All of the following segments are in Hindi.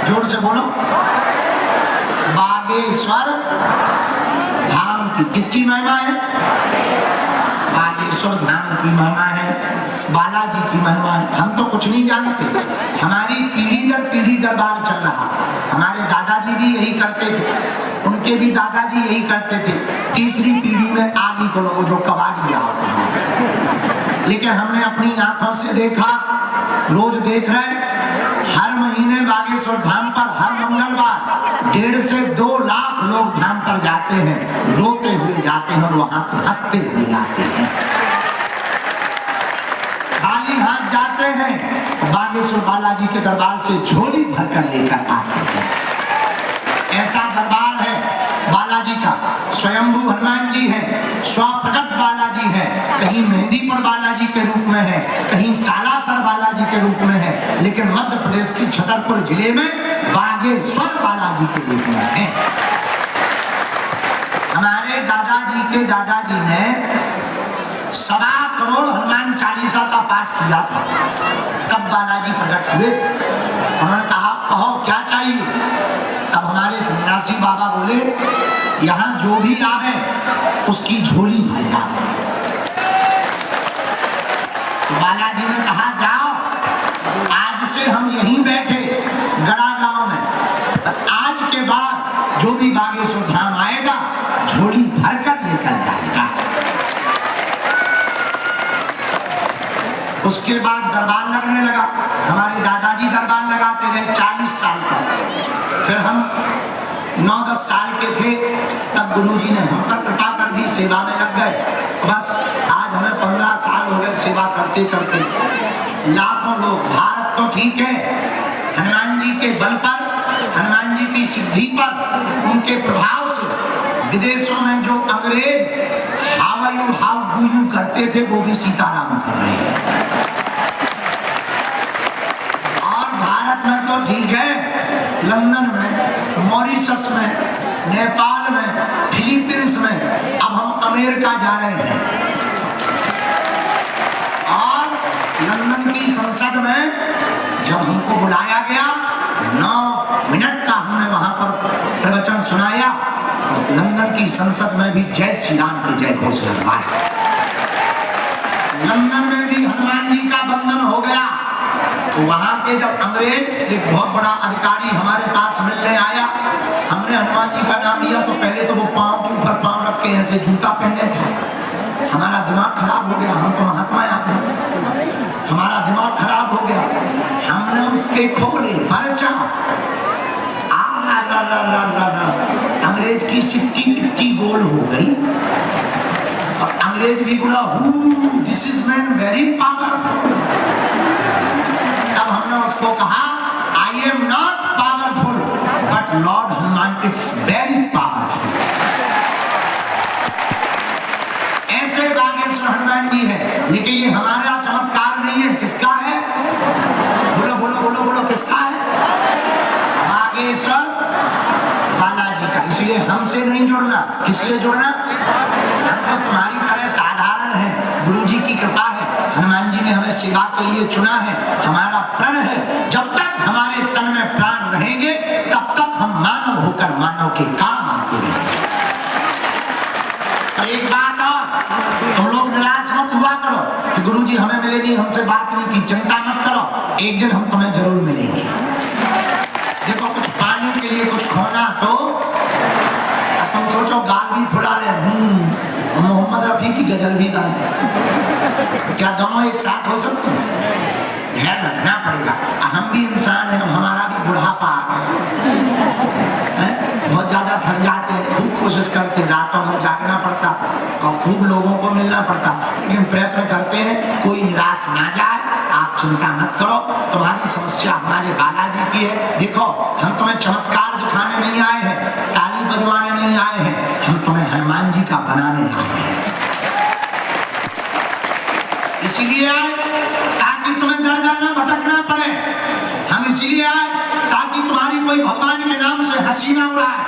जोर से बोलो। बागेश्वर धाम की किसकी महिमा है? बागेश्वर धाम की महिमा है, बालाजी की महिमा है। हम तो कुछ नहीं जानते, हमारी पीढ़ी दर पीढ़ी दरबार चल रहा। हमारे दादाजी भी यही करते थे, उनके भी दादाजी यही करते थे। तीसरी पीढ़ी में आगे को लोग जो कबाड़िया होते हैं, लेकिन हमने अपनी आंखों से देखा, रोज देख रहे, हर महीने बागेश्वर धाम पर हर मंगलवार 1.5 से 2 लाख लोग धाम पर जाते हैं, रोते हुए जाते हैं और वहां से हंसते हुए आते हैं। खाली हाथ जाते हैं, बागेश्वर बालाजी के दरबार से झोली भरकर लेकर आते हैं। ऐसा दरबार है बालाजी का। स्वयंभू हनुमान जी है, स्वप्रकट बालाजी है, कहीं मेहंदीपुर बालाजी के रूप में है, कहीं सालासर बालाजी के रूप में है, लेकिन मध्य प्रदेश की छतरपुर जिले में बागेश्वर बालाजी के रूप में है। हमारे दादाजी के दादाजी ने 1.25 करोड़ हनुमान चालीसा का पाठ किया था। तब बालाजी प्रकट हुए, उन्होंने कहा कहो क्या चाहिए। तब हमारे सन्यासी बाबा बोले यहाँ जो भी आवे उसकी झोली भर जाए। तो बालाजी ने कहा जाओ, आज से हम यहीं बैठे गड़ा गांव में, आज के बाद जो भी बागेश्वर धाम आएगा झोली भरकर लेकर जाएगा। उसके बाद दरबार लगने लगा। हमारे दादाजी दरबार लगाते रहे 40 साल तक। फिर हम 9-10 साल के थे, तब गुरुजी ने हम पर कृपा कर दी, सेवा में लग गए। बस आज हमें 15 साल हो गए सेवा करते करते। लाखों लोग, भारत तो ठीक है, हनुमान जी के बल पर, हनुमान जी की सिद्धि पर, उनके प्रभाव से विदेशों में जो अंग्रेज हाउ डू यू करते थे वो भी सीताराम कर रहे हैं। और भारत में तो ठीक है, लंदन में, मॉरिशस में, नेपाल में, फिलीपींस में, अब हम अमेरिका जा रहे हैं। और लंदन की संसद में जब हमको बुलाया गया, 9 मिनट का हमने वहां पर प्रवचन सुनाया। लंदन की संसद में भी जय श्री राम की जय घोष लगवाया। लंदन में भी हनुमान जी का बंधन हो गया। तो वहां के जब अंग्रेज, एक बहुत बड़ा अधिकारी हमारे पास मिलने आया, हमने हनुमान जी का नाम लिया तो पहले तो वो पांव के ऊपर पांव रख के ऐसे जूता पहने थे। हमारा दिमाग खराब हो गया, हम तो महात्मा आदमी, हमारा दिमाग खराब हो गया। हमने उसके खोले पर्चा, अंग्रेज की सिट्टी गोल हो गई। और अंग्रेज भी बोला this is man very powerful. तब हमने उसको कहा I am not powerful but Lord Hanuman it's very powerful. ऐसे बागेश्वर हनुमान जी है, लेकिन ये हमारा चमत्कार नहीं है। किसका है? बोलो बोलो बोलो बोलो, किसका है? बागेश्वर बालाजी का। इसलिए हमसे नहीं जुड़ना। किससे जुड़ना? हम तो तुम्हारी तरह साधारण है, गुरुजी की कृपा है, हनुमान जी ने हमें सेवा के लिए चुना है। हमारा प्रण है, जब तक हमारे तन में प्राण रहेंगे तब तक हम मानव होकर मानव के काम आते रहेंगे। एक बात और, तुम लोग निराश मत हुआ करो कि गुरुजी हमें मिले नहीं, हमसे बात नहीं की। चिंता मत करो, एक दिन हम तुम्हें जरूर मिलेंगे। देखो, कुछ पाने के लिए कुछ खोना तो तुम सोचो गाल भी फुला रहे, मोहम्मद रफी की गजल भी गाए, क्या दोनों एक साथ हो सकते हैं? ध्यान रखना पड़ेगा। हम भी इंसान हैं, हमारा भी बुढ़ापा आ गया, बहुत ज्यादा थक जाते हैं, खूब कोशिश करते, रातों भर जागना पड़ता और खूब लोगों को मिलना पड़ता, लेकिन प्रयत्न करते हैं कोई निराश ना जाए। आप चिंता मत करो, तुम्हारी समस्या हमारे बालाजी की है। देखो, हम तुम्हें चमत्कार दिखाने नहीं आए हैं, ताली बजवाने नहीं आए हैं, हम तुम्हें हनुमान जी का बनाने आए हैं। इसीलिए आए ताकि तुम्हें दर दर न भटकना पड़े। हम इसीलिए आए ताकि तुम्हारी कोई भगवान के नाम से हंसी ना उड़ाए।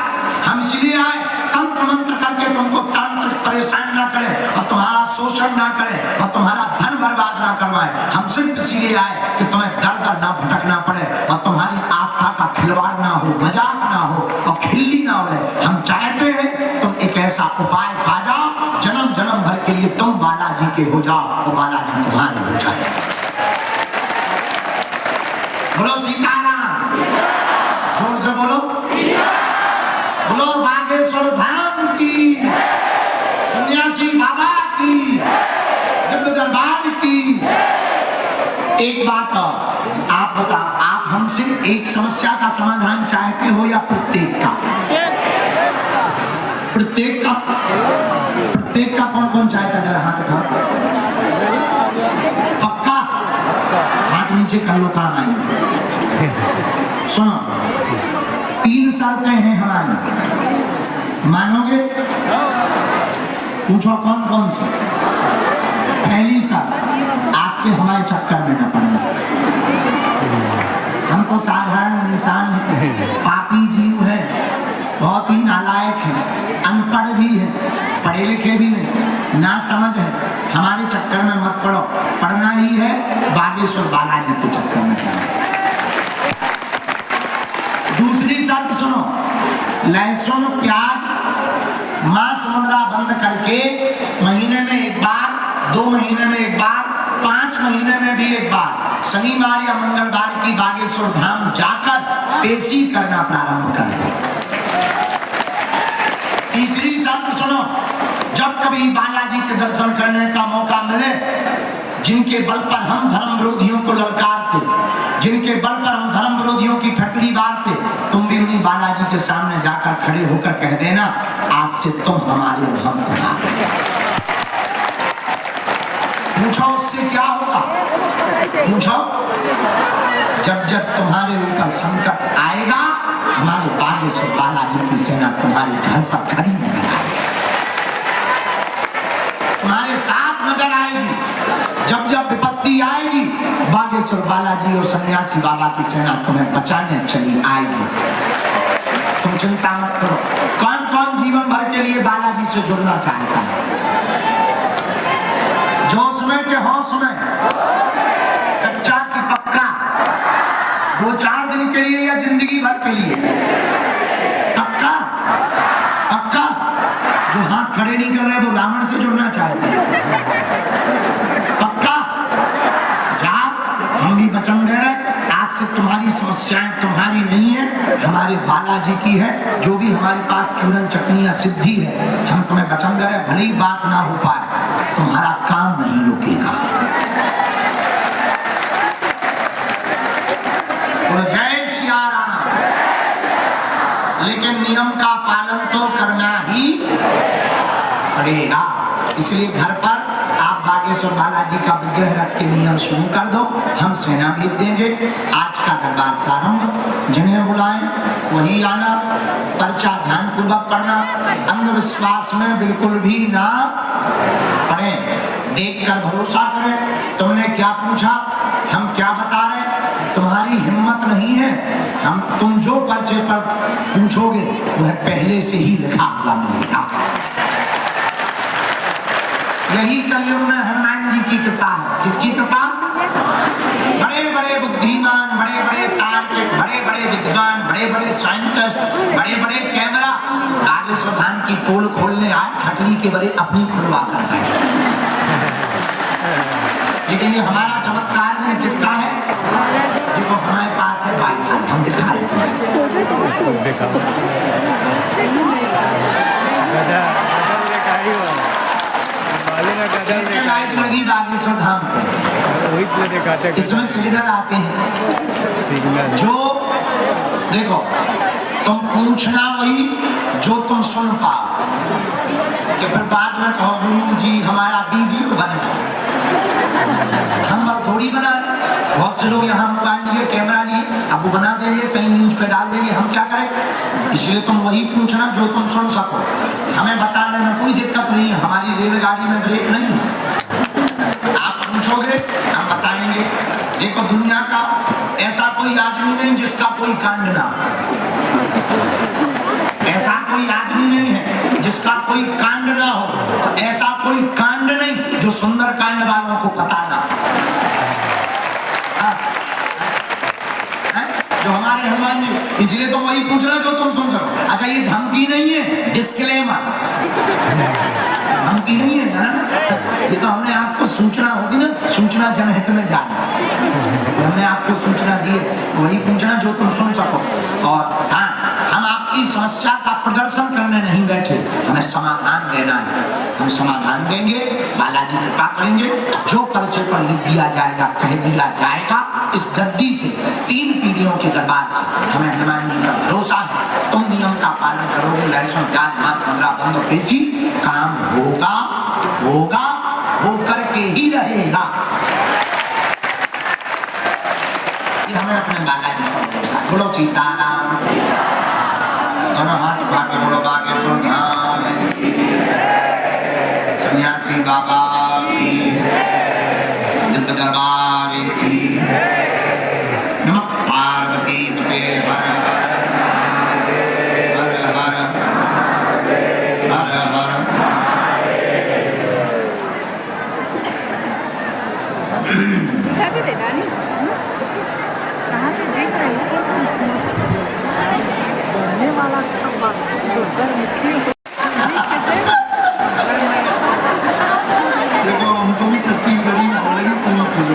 हम इसीलिए आए तंत्र मंत्र करके तुमको तांत्रिक परेशान ना करे और तुम्हारा शोषण ना करे और तुम्हारा धन बर्बाद ना करवाए। हम सिर्फ इसीलिए आए कि तुम्हें दर दर ना भटकना पड़े और तुम्हारी आस्था का खिलवाड़ ना हो, मजाक ना हो और खिल्ली ना हो। हम चाहते हैं तुम एक ऐसा उपाय पा जाओ, जन्म जन्म भर के लिए तुम बालाजी के हो जाओ और बालाजी तुम्हारे हो जाए। बोलो सीताराम, जोर से बोलो, बोलो बागेश्वर धाम की, सन्यासी बाबा की, दिव्य दरबार की। एक बात और, आप बताओ, आप हमसे एक समस्या का समाधान चाहते हो या प्रत्येक का? प्रत्येक का? प्रत्येक का कौन कौन चाहता? जरा हाथ उठाओ। पक्का? हाथ नीचे कर लो, काम आएंगे। सुनो, 3 शर्तें हैं हमारी, मानोगे? पूछो कौन कौन सी? पहली शर्त, आज से हमारे चक्कर में न पड़ना। हम तो साधारण इंसान हैं, पापी जीव हैं, बहुत ही नालायक हैं, अनपढ़ भी हैं, पढ़े लिखे भी नहीं, ना समझ है। हमारे चक्कर में मत पड़ो, पढ़ना ही है बागेश्वर बालाजी के चक्कर में पड़ना। दूसरी शर्त सुनो, लहसुन प्याज मांस मुद्रा बंद करके महीने में एक बार, 2 महीने में एक बार, 5 महीने में भी एक बार शनिवार या मंगलवार की बागेश्वर धाम जाकर पेशी करना प्रारंभ कर दो। तीसरी शर्त सुनो, जब कभी बालाजी के दर्शन करने का मौका मिले, जिनके बल पर हम धर्म विरोधियों को ललकारते, जिनके बल पर हम धर्म विरोधियों की ठटरी बांटते, तुम भी उन्हीं बालाजी के सामने जाकर खड़े होकर कह देना, आज से तुम हमारे और हम तुम्हारे। पूछो उससे क्या होगा? पूछो, जब जब तुम्हारे ऊपर संकट आएगा, हमारे बागेश्वर बालाजी की सेना तुम्हारे घर पर खड़ी नजर आएगी, तुम्हारे साथ नजर आएगी। जब जब विपत्ति आएगी, बागेश्वर बालाजी और सन्यासी बाबा की सेना तुम्हें बचाने चली आएगी। तुम चिंता मत करो। कौन कौन जीवन भर के लिए बालाजी से जुड़ना चाहता है? जोश में के होश में, कच्चा की पक्का, 2-4 दिन के लिए या जिंदगी भर के लिए? पक्का? पक्का? जो हाथ खड़े नहीं कर रहे वो रावण से जुड़ना चाहते हैं। पक्का? जाओ, हम भी वचन दे रहे, आज से तुम्हारी समस्याएं तुम्हारी नहीं है, हमारे बालाजी की है। जो भी हमारे पास चूरन चटनी या सिद्धि है, हम तुम्हें वचन दे रहे, भले ही बात ना हो पाए, तुम्हारा काम नहीं रुकेगा। तो जय सिया राम। लेकिन नियम का पालन तो करना ही पड़ेगा। इसलिए घर पर आप बागेश्वर बालाजी का विग्रह रख के नियम शुरू कर दो, हम सेना भेज देंगे। आज का दरबार प्रारंभ, जिन्हें बुलाएं वही आना, पर्चा ध्यान पूर्वक पढ़ना, अंधविश्वास में बिल्कुल भी ना पढ़े, देखकर भरोसा करें। तुमने क्या पूछा, हम क्या बता रहे, तुम्हारी हिम्मत नहीं है। हम तुम जो पर्चे पर पूछोगे वह पहले से ही लिखा हुआ मिलेगा। यही कलयुग में हनुमान जी की कृपा है। किसकी कृपा? बड़े बड़े बुद्धिमान, बड़े बड़े तार्किक, बड़े बड़े विद्वान, बड़े बड़े साइंटिस्ट, बड़े बड़े कैमरा बागेश्वर धाम की पोल खोलने आए, ठटली के बड़े अपनी खुलवा कर गए। लेकिन ये हमारा चमत्कार नहीं, किसका है? देखो हमारे पास है वाईफाई, हम दिखा रहे हैं। लाइट लगी बागेश्वर धाम से, इसमें सिग्नल आते हैं। जो देखो, तुम पूछना वही जो तुम सुन पाओ, कि फिर बाद में कहो गुरु जी हमारा वीडियो बने। हम थोड़ी बना, बहुत से लोग यहाँ मोबाइल लिए, कैमरा लिए, अब वो बना देंगे, कहीं न्यूज पे डाल देंगे, हम क्या करें? इसलिए तुम वही पूछना जो तुम सुन सको। हमें बताने में कोई दिक्कत नहीं है, हमारी रेलगाड़ी में ब्रेक नहीं है। आप पूछोगे हम बताएंगे। देखो दुनिया का ऐसा कोई आदमी नहीं जिसका कोई कांड ना, ऐसा कोई आदमी नहीं है जिसका कोई कांड ना हो, ऐसा कोई कांड नहीं जो सुंदर कांड वालों को पता ना। जो हमारे हनुमान जी इसलिए तो वही पूछ रहा जो तुम सुन सको। अच्छा ये धमकी नहीं है, डिस्क्लेमर, धमकी नहीं है ना, ये तो हमने आपको सूचना होगी ना, सूचना जनहित में जाना, हमने आपको सूचना दी है, वही पूछना जो तुम सुन सको। और हाँ, हम आपकी समस्या का प्रदर्शन करने नहीं बैठे, हमें समाधान देना है, हम समाधान देंगे, बालाजी कृपा करेंगे, जो पर्चे पर लिख दिया जाएगा, कह दिया जाएगा, इस गद्दी से 3 पीढ़ियों के दरबार से हमें हनुमान जी का भरोसा है, तुम नियम का पालन करोगे, लहसुन प्याज मांस 15 बंद पेशी, काम होगा, होगा, होकर के ही रहेगा। ये हमें अपने बालाजी का भरोसा। बोलो सीताराम, दोनों हाथ उठा के बोलो बागेश्वर धाम की, सन्यासी बाबा की, दिव्य दरबार की, नमः पार्वती पते हर हर हर हर हर हर। दिखा के दे रानी, कहाँ पे देख रहे हो? बढ़ने वाला खब्बा जो घर मिट्टी देखो हम तो भी छत्तीसगढ़ी में बोलेंगे पूरी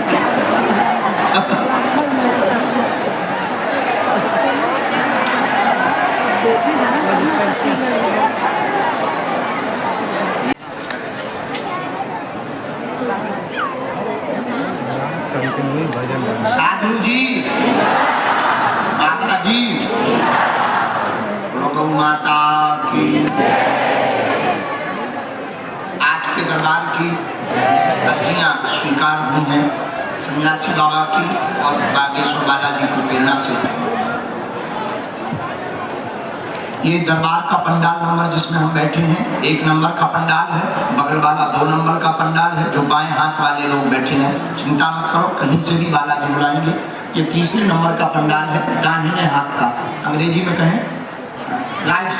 साधु जी, माता जी, गौ माता की, आज के दरबार की अर्जियां स्वीकार हुई हैं सन्यासी बाबा की और बागेश्वर बालाजी की प्रेरणा से। ये दरबार का पंडाल नंबर जिसमें हम बैठे हैं 1 नंबर का पंडाल है, बगल वाला 2 नंबर का पंडाल है, जो बाएं हाथ वाले लोग बैठे हैं चिंता मत करो, कहीं से भी बालाजी बुलाएंगे। ये 3रे नंबर का पंडाल है, दाहिने हाथ का, अंग्रेजी में कहें राइट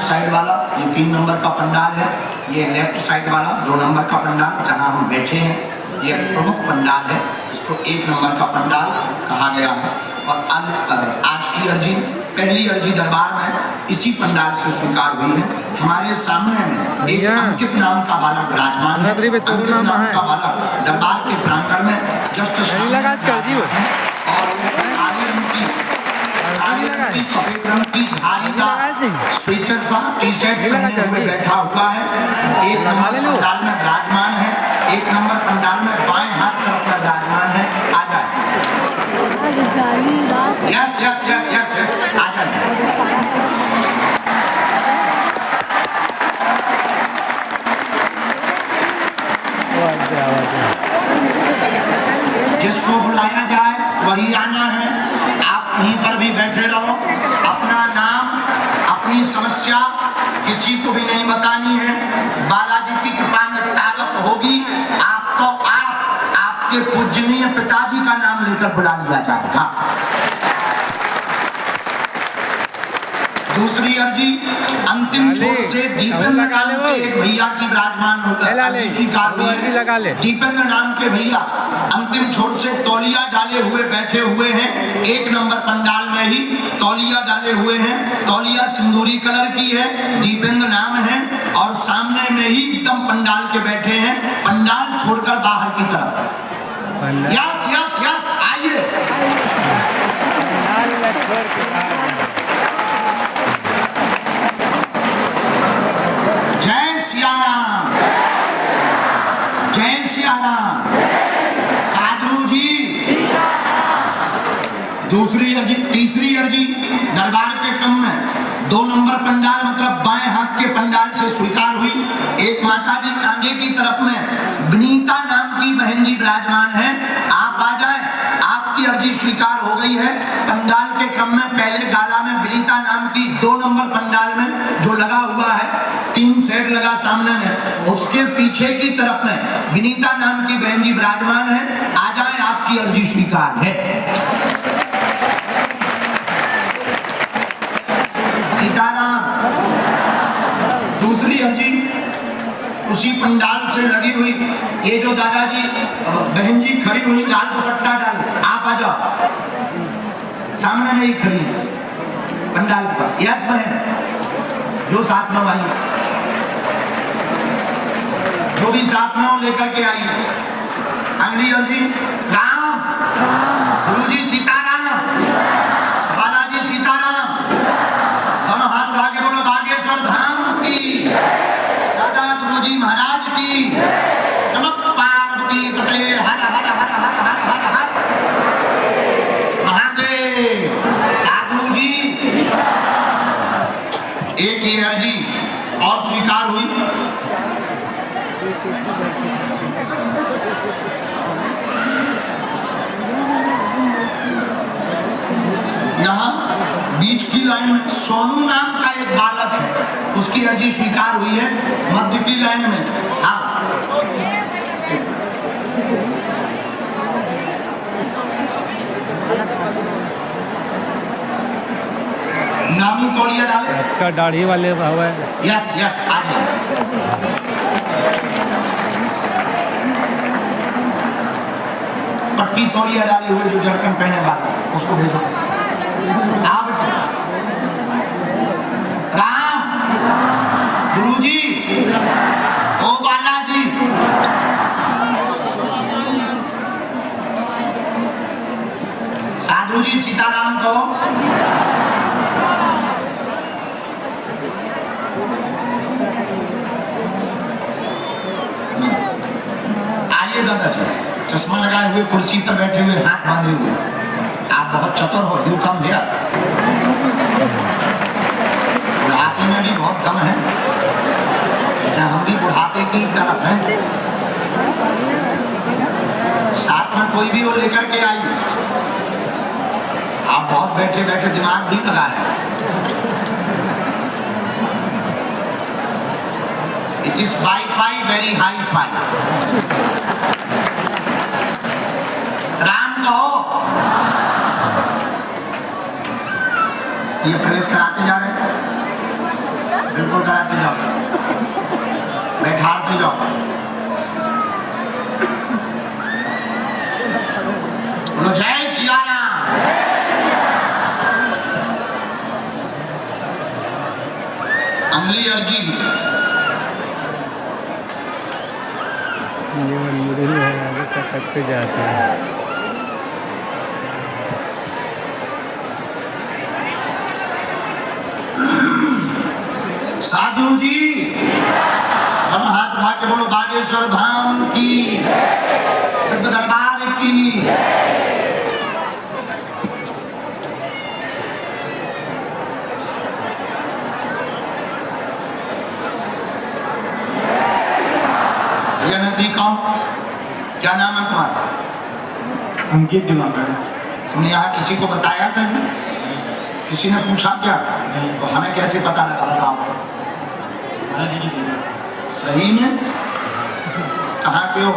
साइड वाला, ये 3 नंबर का पंडाल है। ये लेफ्ट साइड वाला 2 नंबर का पंडाल जहाँ हम बैठे हैं, ये प्रमुख पंडाल है, इसको 1 नंबर का पंडाल कहा गया है। और आज की अर्जी, पहली अर्जी दरबार में इसी पंडाल से स्वीकार हुई है। हमारे सामने में एक अंकित नाम का बालक विराजमान है, अंकित नाम का बालक दरबार के प्रांगण में जस्ट और सफेद रंग की धारीदार स्वेटर सा टी-शर्ट पहने हुए बैठा हुआ है। 1 नंबर पंडाल में विराजमान है, 1 नंबर पंडाल में बाएं हाथ तरफ में विराजमान है। आ जाए, yes yes yes yes yes, आ जाए। जिसको बुलाया जाए वही आना है, आप कहीं पर भी बैठे रहो, अपना नाम, अपनी समस्या किसी को भी नहीं बतानी है। बालाजी की कृपा में ताकत होगी, आपको आपके पूजनीय पिताजी का नाम लेकर बुला लिया जाएगा। दूसरी अर्जी, अंतिम छोर से दीपेंद्र नाम के भैया की विराजमान होकर दीपेंद्र नाम के भैया अंतिम छोर से तौलिया डाले हुए बैठे हुए हैं। 1 नंबर पंडाल में ही तौलिया डाले हुए हैं, तौलिया सिंदूरी कलर की है, दीपेंद्र नाम है, और सामने में ही एकदम पंडाल के बैठे हैं, पंडाल छोड़कर बाहर की तरफ। यस यस यस, आइए। जय सिया राम, जय सिया राम। साधु जी, दूसरी अर्जी, तीसरी अर्जी दरबार के क्रम में 2 नंबर पंडाल मतलब बाएं हाथ के पंडाल से स्वीकार हुई। एक माता जी आगे की तरफ में विनीता नाम की बहन जी विराजमान है, आप आ जाएं, आपकी अर्जी स्वीकार हो गई है। पंडाल के क्रम में पहले गाला में विनीता नाम की 2 नंबर पंडाल में जो लगा हुआ है, 3 सेट लगा सामने में, उसके पीछे की तरफ में विनीता नाम की बहन जी विराजमान है, आ जाएं, आपकी अर्जी स्वीकार है। सीताराम। दूसरी अर्जी उसी पंडाल से लगी हुई, ये जो दादाजी बहन जी खड़ी हुई लाल दुपट्टा डाल, आप आ जाओ। सामने में ही खड़ी है पंडाल के पास। यस बहन, जो साथ में आई, जो भी साथ में हो लेकर के आई। अंगली अर्जी राम, गुरु जी सीताराम, बालाजी सीताराम, दोनों हाथ उठा के बोलो बागेश्वर धाम की, दादा गुरु जी महाराज की, नमः पार्वती पते, हर हर हर हर हर हर हर महादेव। साधु जी एक ये अर्जी और स्वीकार हुई। यहाँ बीच की लाइन में सोनू नाम का एक बालक है, उसकी अर्जी स्वीकार हुई है। मध्य की लाइन में हाँ नामी तौलिया डाले का दाढ़ी वाले हुआ है। यस यस आ जाए। पट्टी तौलिया डाली हुई जो जरकन पहने वाला उसको भेजो। आप राम, गुरुजी, ओ बालाजी, साधु जी सीताराम को आइए दादाजी, चश्मा लगाए हुए कुर्सी पर बैठे हुए हाथ बांधे हुए, आप बहुत चतुर हो। You come here. बुढ़ापे में भी बहुत दम है, हम भी बुढ़ापे की तरफ हैं। साथ में कोई भी वो लेकर के आई। आप बहुत बैठे बैठे दिमाग भी लगा रहे हैं। It is wifi, very hi fi. Ram कहो। ये प्रवेश कराते जा रहे हैं, बिल्कुल कराते जाओ, बैठाते जाओ। बोलो जय सिया राम। अमली अर्जी ये मंदिर में है, आगे तक जाते हैं। साधु जी हम हाथ उठा के बोलो बागेश्वर धाम की, दरबार की। ये नजदीक आओ। क्या नाम है तुम्हारा? अंकित दिवाकर। तुमने यहाँ किसी को बताया था? किसी ने पूछा क्या? तो हमें कैसे पता लगा? बताओ। सही में? कहाँ के हो?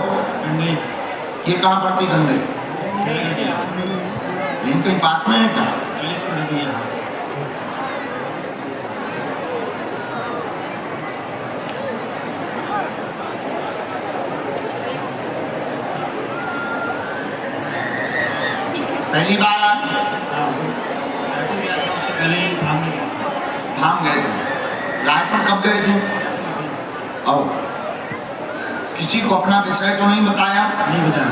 ये कहाँ पड़ती गंगे? यहीं कहीं पास में है क्या? पहली बार धाम गए थे। रायपुर कब गए थे? और किसी को अपना विषय तो नहीं बताया? नहीं बताया।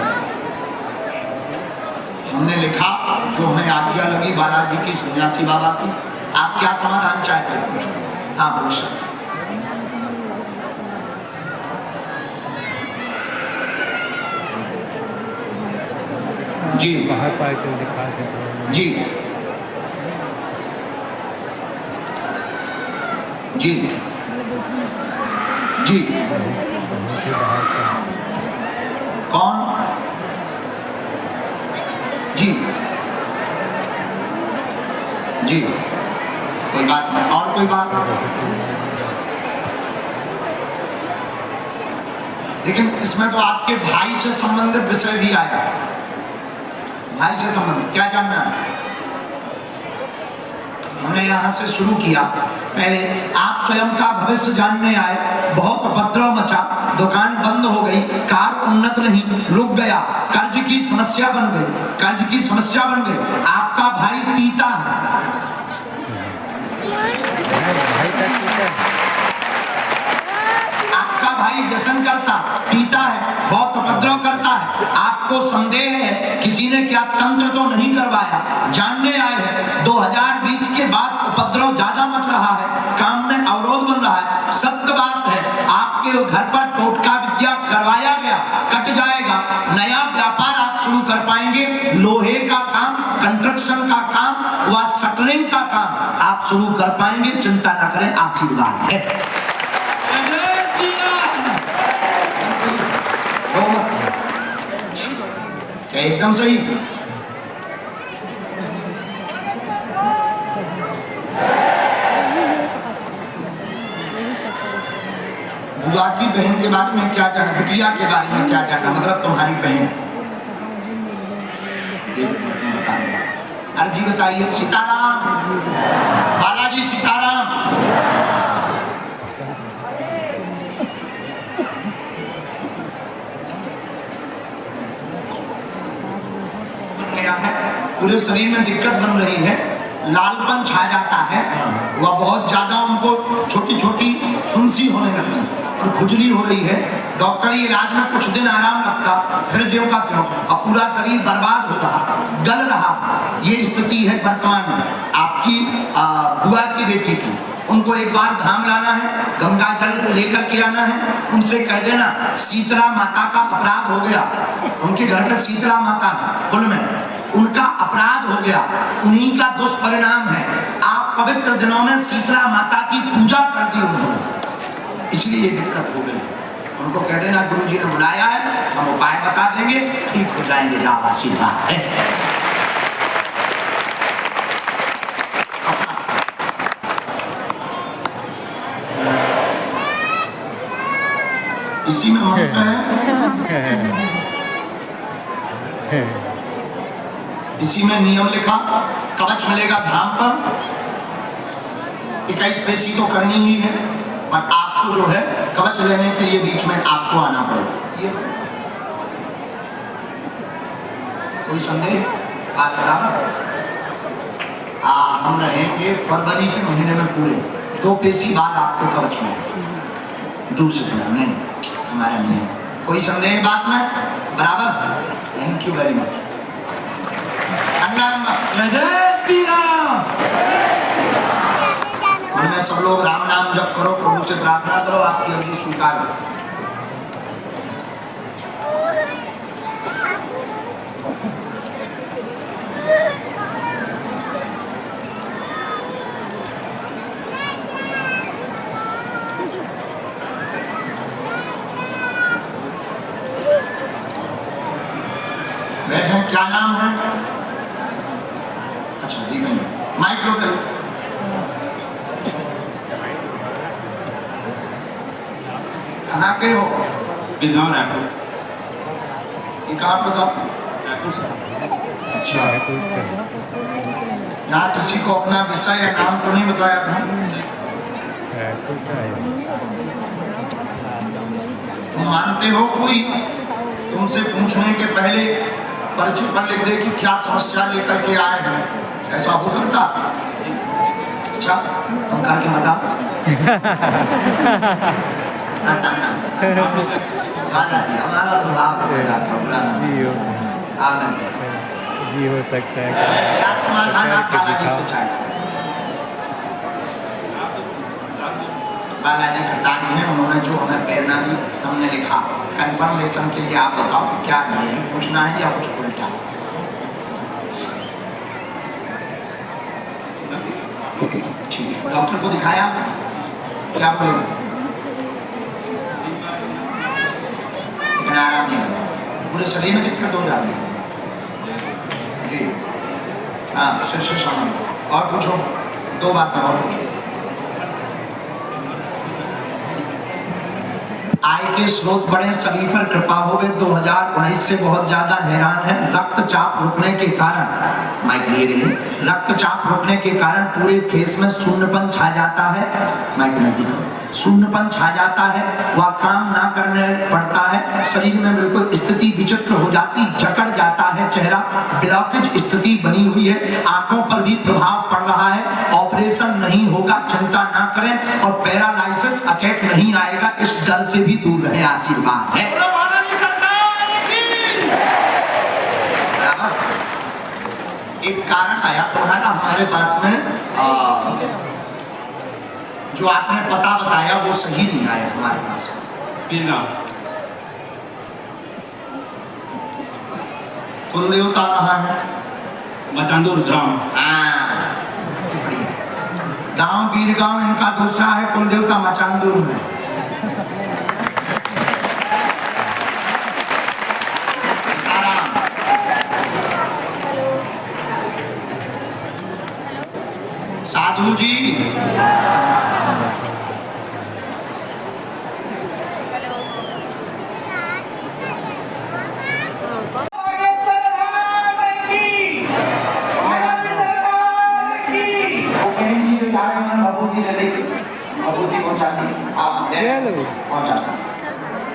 हमने लिखा जो हमें आज्ञा लगी बालाजी की, सन्यासी बाबा की। आप क्या समाधान चाहते हैं? पूछो। हाँ पूछ सकते। जी बाहर पाए तो दिखा देता जी जी जी। बाहर का कौन? जी जी, कोई बात नहीं। और कोई बात? लेकिन इसमें तो आपके भाई से संबंधित विषय भी आया। भाई से संबंधित क्या जानना है? हमने यहाँ से शुरू किया। पहले आप स्वयं का भविष्य जानने आए, बहुत उपद्रव मचा, दुकान बंद हो गई, कार उन्नत नहीं, रुक गया, कर्ज की समस्या बन गई, आपका भाई पीता है, आपका भाई व्यसन करता, पीता है, बहुत उपद्रव करता है, आपको संदेह है किसी ने क्या तंत्र तो नहीं करवाया, जानने आए हैं 2020 के बाद उपद्रव ज्यादा मच रहा है, काम में अवरोध बन रहा है। सत्य बात है, आपके घर पर टोटका विद्या करवाया गया, कट जाएगा, नया व्यापार आप शुरू कर पाएंगे, लोहे का काम, कंस्ट्रक्शन का काम व शटरिंग का काम आप शुरू कर पाएंगे, चिंता न करें, आशीर्वाद है। क्या एकदम सही? बुआ की बहन के बारे में क्या जाना, बिटिया के बारे में क्या जाना, मतलब तुम्हारी बहन। अर्जी बताइए। सीताराम, बालाजी सीताराम। पूरे शरीर में दिक्कत बन रही है, लालपन छा जाता है, वह बहुत ज्यादा उनको छोटी छोटी फुंसी होने लगती है, खुजली हो रही है, डॉक्टरी इलाज में कुछ दिन आराम लगता, फिर ज्यों का त्यों, और पूरा शरीर बर्बाद हो रहा, गल रहा। ये स्थिति है वर्तमान में आपकी बुआ की बेटी की। उनको एक बार धाम लाना है, गंगा जल लेकर के आना है, उनसे कह देना शीतला माता का अपराध हो गया, उनके घर पे शीतला माता कुल में उनका अपराध हो गया, उन्हीं का दुष्परिणाम है। आप पवित्र दिनों में शीतला माता की पूजा कर दी उन्होंने, इसलिए ये दिक्कत हो गई। उनको कह देना गुरुजी ने बुलाया है, हम उपाय बता देंगे, ठीक हो जाएंगे, जावा सीधा है। इसी में मंत्र है, इसी में नियम लिखा, कवच मिलेगा धाम पर, 21 पेशी तो करनी ही है, पर आपको जो है कवच लेने के लिए बीच में आपको आना पड़ेगा। ये कोई संदेह? बात बराबर। हम रहेंगे फरवरी के महीने में पूरे 2 पेशी बाद आपको कवच में दूसरे नहीं हमारे नहीं। कोई संदेह बात में? बराबर। Thank you very much. में सब लोग राम नाम जप करो, प्रभु से प्रार्थना करो, आपकी अर्जी स्वीकार हो। बैठे, क्या नाम है? अच्छा जी, मैं माइक लो करो। कहाँ के हो? बिलगांव रायपुर। ये कहाँ पर था? रायपुर से। अच्छा, यहाँ किसी को अपना विषय या नाम तो नहीं बताया था? तुम मानते हो कोई तुमसे पूछने के पहले परिचय पर लिख दे कि क्या समस्या लेकर के आए हैं? ऐसा हो सकता? अच्छा, तुम करके बता। हमारा स्वभाव जी हो सकता है। क्या समाधान आप बालाजी से चाहते? बालाजी खटारी हैं, उन्होंने जो हमें प्रेरणा दी, हमने लिखा। कंफर्मेशन के लिए आप बताओ कि क्या यही पूछना है या कुछ उल्टा? ठीक है, डॉक्टर को दिखाया, क्या बोले? आराम नहीं होगा, पूरे शरीर में दिक्कत हो जाती है। हाँ, शिष्य शामिल। और पूछो, 2 बातें और पूछो। आय के स्रोत बड़े, सभी पर कृपा हो गए। 2019 से बहुत ज्यादा हैरान है। रक्तचाप रुकने के कारण, माइक लिए रहिए, रक्तचाप रुकने के कारण पूरे फेस में शून्यपन छा जाता है। माइक नजदीक, शून्यपन छा जाता है, वह काम ना करने पड़ता है। शरीर में बिल्कुल स्थिति विचित्र हो जाती, जकड़ जाता है चेहरा, ब्लॉकेज स्थिति बनी हुई है, आंखों पर भी प्रभाव पड़ रहा है। ऑपरेशन नहीं होगा, चिंता ना करें, और पैरालाइसिस अटैक नहीं आएगा, इस डर से भी दूर रहे। आशीर्वाद है। एक कारण आया तुम्हारा हमारे पास में, जो आपने पता बताया वो सही नहीं आया हमारे पास। बिरगांव। कुल देवता कहाँ है? मचांदूर ग्राम। गांव बीरगांव इनका दूसरा है, कुल देवता मचांदूर में। साधु जी,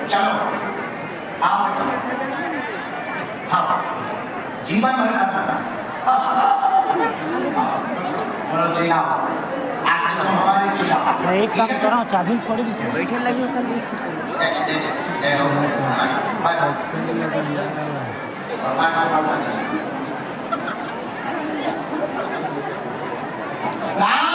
चलो हाँ, जीवन भर करना। बोलो जी हाँ, आज तो हमारी चिता। एक काम करो, चाबी छोड़ दी, बैठे लगे राम